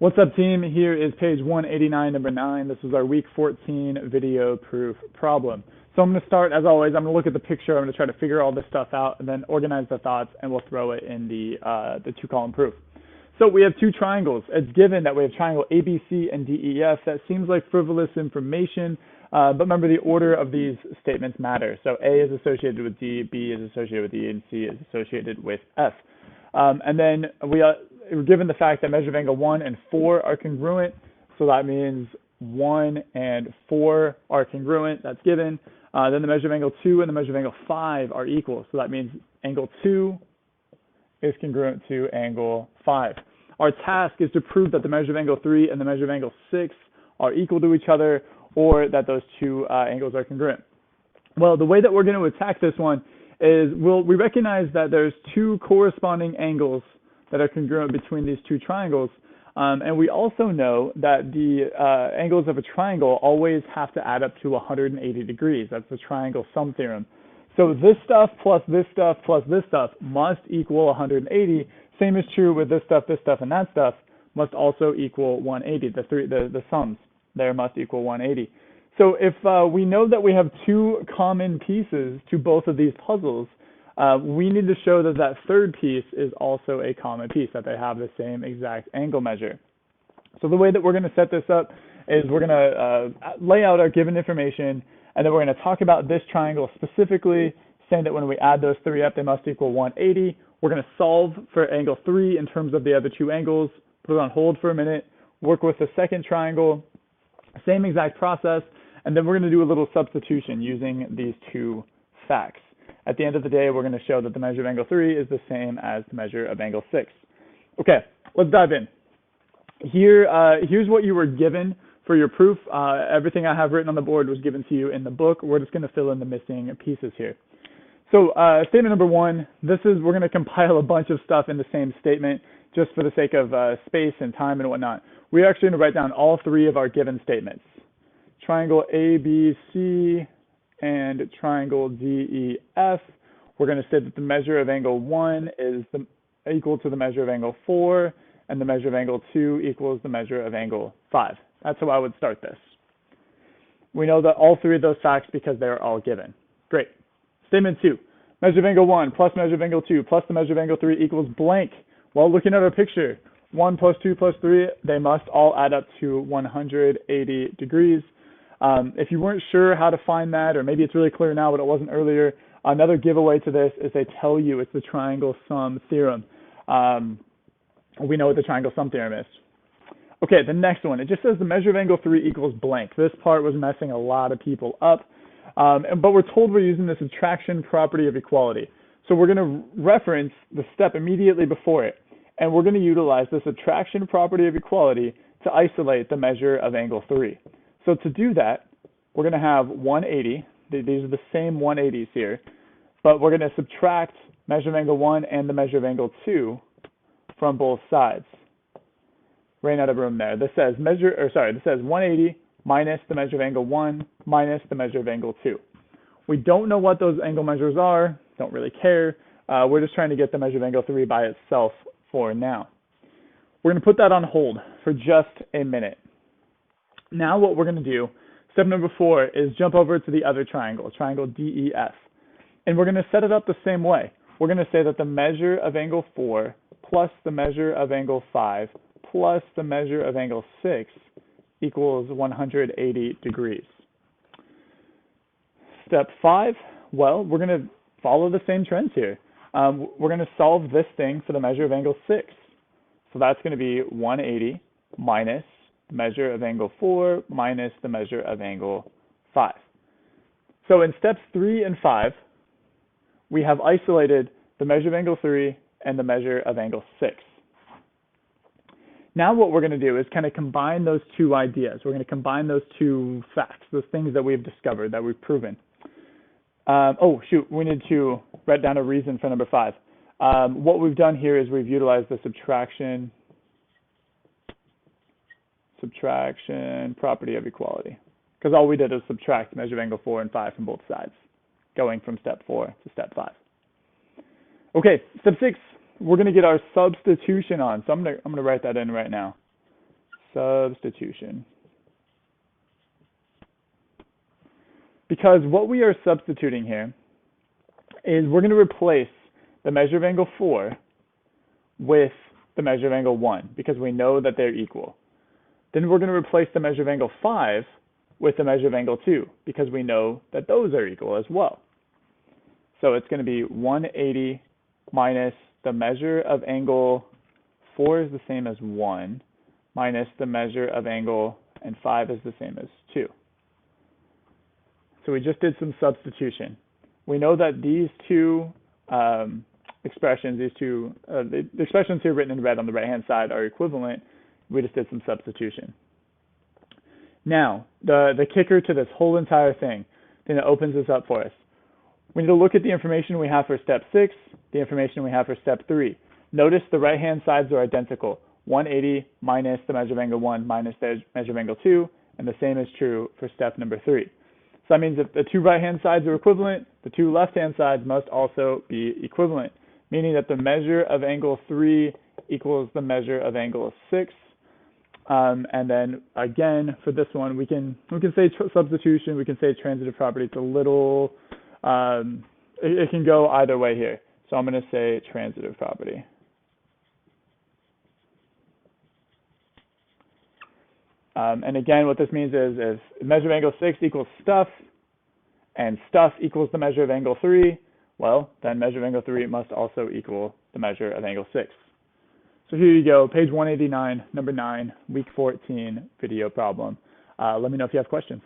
What's up, team? Here is page 189, number 9. This is our week 14 video proof problem. So I'm going to start, as always, I'm going to look at the picture, I'm going to try to figure all this stuff out, and then organize the thoughts, and we'll throw it in the two-column proof. So we have two triangles. It's given that we have triangle ABC and DEF. That seems like frivolous information, but remember the order of these statements matter. So A is associated with D, B is associated with E, and C is associated with F. And then we're given the fact that measure of angle 1 and 4 are congruent, so that means 1 and 4 are congruent, that's given. Then the measure of angle 2 and the measure of angle 5 are equal, so that means angle 2 is congruent to angle 5. Our task is to prove that the measure of angle 3 and the measure of angle 6 are equal to each other, or that those two angles are congruent. Well, the way that we're going to attack this one is we recognize that there's two corresponding angles that are congruent between these two triangles, and we also know that the angles of a triangle always have to add up to 180 degrees. That's the triangle sum theorem. So this stuff plus this stuff plus this stuff must equal 180. Same is true with this stuff, and that stuff must also equal 180. The sums there must equal 180. So if we know that we have two common pieces to both of these puzzles, we need to show that that third piece is also a common piece, that they have the same exact angle measure. So the way that we're going to set this up is we're going to lay out our given information, and then we're going to talk about this triangle specifically, saying that when we add those three up, they must equal 180. We're going to solve for angle 3 in terms of the other two angles, put it on hold for a minute, work with the second triangle, same exact process, and then we're going to do a little substitution using these two facts. At the end of the day, we're going to show that the measure of angle 3 is the same as the measure of angle 6. Okay, let's dive in. Here's what you were given for your proof. Everything I have written on the board was given to you in the book. We're just going to fill in the missing pieces here. So statement number 1, we're going to compile a bunch of stuff in the same statement just for the sake of space and time and whatnot. We're actually going to write down all three of our given statements. Triangle ABC and triangle DEF. We're going to say that the measure of angle 1 is equal to the measure of angle 4, and the measure of angle 2 equals the measure of angle 5. That's how I would start this. We know that all three of those facts because they're all given. Great. Statement 2. Measure of angle 1 plus measure of angle 2 plus the measure of angle 3 equals blank. While looking at our picture, 1 plus 2 plus 3, they must all add up to 180 degrees. If you weren't sure how to find that, or maybe it's really clear now but it wasn't earlier, another giveaway to this is they tell you it's the triangle sum theorem. We know what the triangle sum theorem is. Okay, the next one, it just says the measure of angle 3 equals blank. This part was messing a lot of people up, but we're told we're using the subtraction property of equality. So we're going to reference the step immediately before it, and we're going to utilize the subtraction property of equality to isolate the measure of angle 3. So to do that, we're going to have 180. These are the same 180s here, but we're going to subtract measure of angle 1 and the measure of angle 2 from both sides. Ran out of room there. This says 180 minus the measure of angle 1 minus the measure of angle 2. We don't know what those angle measures are, don't really care. We're just trying to get the measure of angle 3 by itself for now. We're going to put that on hold for just a minute. Now what we're going to do, step number 4, is jump over to the other triangle, triangle DEF. And we're going to set it up the same way. We're going to say that the measure of angle 4 plus the measure of angle 5 plus the measure of angle 6 equals 180 degrees. Step 5, well, we're going to follow the same trends here. We're going to solve this thing for the measure of angle 6. So that's going to be 180 minus the measure of angle 4 minus the measure of angle 5. So in steps 3 and 5, we have isolated the measure of angle 3 and the measure of angle 6. Now what we're going to do is kind of combine those two ideas. We're going to combine those two facts, those things that we've discovered, that we've proven. We need to write down a reason for number 5. What we've done here is we've utilized the subtraction property of equality, because all we did is subtract the measure of angle 4 and 5 from both sides, going from step 4 to step 5. Okay, step 6, we're going to get our substitution on. So I'm going to write that in right now. Substitution. Because what we are substituting here is we're going to replace the measure of angle 4 with the measure of angle 1 because we know that they're equal. Then we're going to replace the measure of angle 5 with the measure of angle 2 because we know that those are equal as well. So it's going to be 180 minus the measure of angle 4 is the same as 1 minus the measure of angle and 5 is the same as 2. So we just did some substitution. We know that these two expressions, the expressions here written in red on the right-hand side are equivalent. We just did some substitution. Now, the kicker to this whole entire thing that opens this up for us. We need to look at the information we have for step 6, the information we have for step 3. Notice the right-hand sides are identical. 180 minus the measure of angle 1 minus the measure of angle 2, and the same is true for step number 3. So that means if the two right-hand sides are equivalent, the two left-hand sides must also be equivalent, meaning that the measure of angle 3 equals the measure of angle 6. And then again, for this one, we can say substitution, we can say transitive property. It's a little, it can go either way here. So I'm going to say transitive property. And again, what this means is if measure of angle 6 equals stuff, and stuff equals the measure of angle 3, well, then measure of angle 3 must also equal the measure of angle 6. So here you go, page 189, number 9, week 14 video problem. Let me know if you have questions.